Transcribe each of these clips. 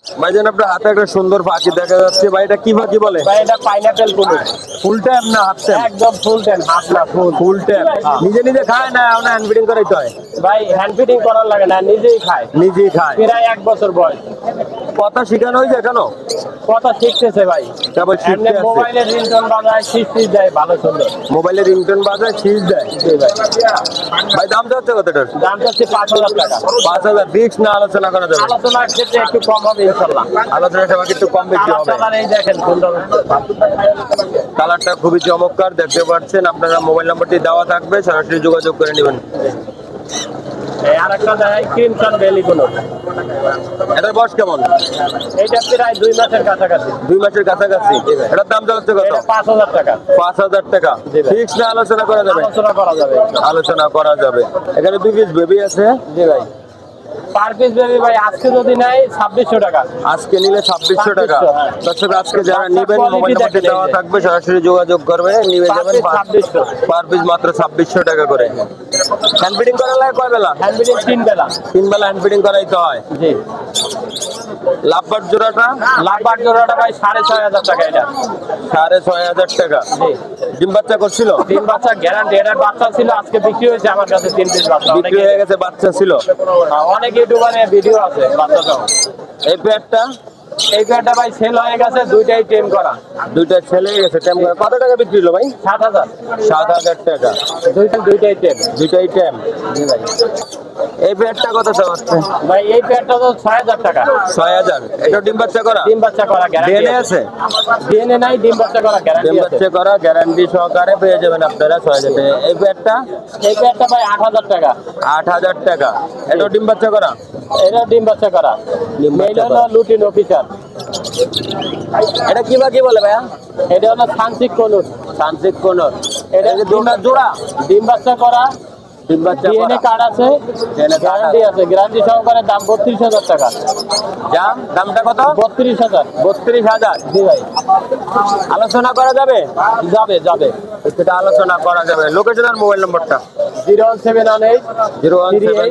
ভাইজান আপনার হাতে একটা সুন্দর পাখি দেখা যাচ্ছে ভাই, এটা কি পাখি বলে? ভাই এটা পাইনাপেল কুনুর। ফুল টাইম না হাফ টাইম? একদম ফুল টাইম, হাফ না ফুল। Full time. নিজে নিজে খায় না ওনা হ্যান্ড ফিডিং করাইতে হয়? ভাই হ্যান্ড ফিডিং করার লাগে না, নিজেই খায়। নিজেই খায়। প্রায় 1 বছর বয়স। কথা শিখানো হয়েছে এখনো? কথা শিখতেছে ভাই। কেবল শিখতে আছে। মোবাইলের রিংটোন বাজায়, শিখ দেয় ভালো সুন্দর। মোবাইলের রিংটোন বাজায়, শীষ দেয়। জি ভাই। ভাই দাম যাচ্ছে কতটার? দাম হচ্ছে 5,000 টাকা। 5,000 ফিক্স না আলোচনা করা যাবে? আলোচনার ক্ষেত্রে একটু কম হবে ইনশাআল্লাহ। আলোচনার সময় একটু কম বেশি হবে। কালার এই দেখেন সুন্দর। কালারটা খুবই চমৎকার দেখতে পাচ্ছেন। আপনারা মোবাইল নাম্বারটি দেওয়া থাকবে, সরাসরি যোগাযোগ করে নেবেন। এই আরেকটা দেয় ক্রিমসন বেলি কুনুর। এটার বয়স কেমন? এইটা প্রায় 2 মাসের কাছাকাছি। 2 মাসের কাছাকাছি। এটার দাম যাচ্ছে কত? এটা 5,000 টাকা। 5,000 টাকা। জি ভাই। ফিক্স না আলোচনা করা যাবে? আলোচনা করা যাবে। আলোচনা করা যাবে। এখানে 2 পিস বেবি আছে। জি ভাই। পার পিস বেবি ভাই আজকে যদি নেয় 2600 টাকা। আজকে নিলে 2600 টাকা। হ্যাঁ। দর্শক আজকে যারা নেবেন মোবাইল নাম্বারটি দেওয়া থাকবে, সরাসরি যোগাযোগ করবে, নিয়ে যাবেন। 2600। পার পিস মাত্র 2600 টাকা করে। হ্যান্ড ফিডিং করা লাগে কয় বেলা? হ্যান্ড ফিডিং 3 বেলা। 3 বেলা হ্যান্ড ফিডিং করাইতে হয়। জি। লাভবার জোড়াটা? লাভবার জোড়াটা ভাই 6500 টাকা এটা। 6500 টাকা। জি। ডিম বাচ্চা করছিল? 3 বাচ্চা গ্যারান্টি। এটার বাচ্চা ছিল, আজকে বিক্রি হয়েছে আমার কাছে 3 পিস বাচ্চা। বিক্রি হয়ে গেছে, বাচ্চা ছিল। অনেক ইউটিউবারে ভিডিও আছে বাচ্চাটাও। এই পেয়ারটা? এই পেয়ারটা ভাই সেল হয়ে গেছে, দুইটাই টেম করা। দুইটা ছেলে গেছে টেম করে। কত টাকা বিক্রি হলো ভাই? 7,000। 7,000 টাকা। দুইটাই টেম। দুইটাই টেম। জি ভাই। এই পেয়ারটা কত চাচ্ছে? ভাই এই পেয়ারটা তো 6,000 টাকা। 6,000। এটা ডিম বাচ্চা করা? ডিম বাচ্চা করা গ্যারান্টি ডিএনএ আছে? ডিএনএ নাই, ডিম বাচ্চা করা গ্যারান্টি ডিম আছে। বাচ্চা করা গ্যারান্টি সহকারে পেয়ে যাবেন আপনারা 6,000 টাকা। এই পেয়ারটা? এই পেয়ারটা ভাই 8,000 টাকা। 8,000 টাকা। এটা ডিম বাচ্চা করা? এটা ডিম বাচ্চা করা। ডিম বাচ্চা মেল হলো করা। লুটিন অফিসার। এটা কি বা কি বলে ভাইয়া? এটা হলো সানসিক কনুর। সানসিক কোনর। এটা এটা দুটা জোড়া? ডিম বাচ্চা করা, ডিম বাচ্চা ডিএনএ করা। কার্ড আছে, DNA card গ্যারান্টি আছে। গ্যারান্টি সহকারে দাম 32,000 টাকা। দামটা কত? 32,000। 32,000। জি ভাই। আলোচনা করা যাবে? যাবে যাবে। সেটা আলোচনা করা যাবে। লোকেশন আর মোবাইল নম্বরটা? 01718 017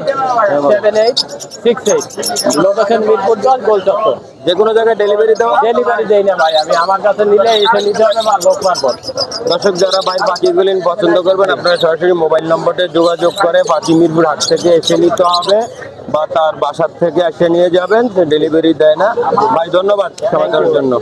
386868। লোকেশন মিরপুর 10 গোলচত্বর। যে কোনো জায়গায় ডেলিভারি দেওয়া? ডেলিভারি দেই না ভাই, আমি আমার কাছে নিলে এসে নিতে হবে বা লোক মারফত। দর্শক যারা ভাই পাখিগুলি পছন্দ করবেন, আপনারা সরাসরি মোবাইল নম্বরে যোগাযোগ করে পাখি মিরপুর হাট থেকে এসে নিতে হবে, বা তার বাসার থেকে এসে নিয়ে যাবেন। ডেলিভারি দেয় না ভাই। ধন্যবাদ সময় দেওয়ার জন্য।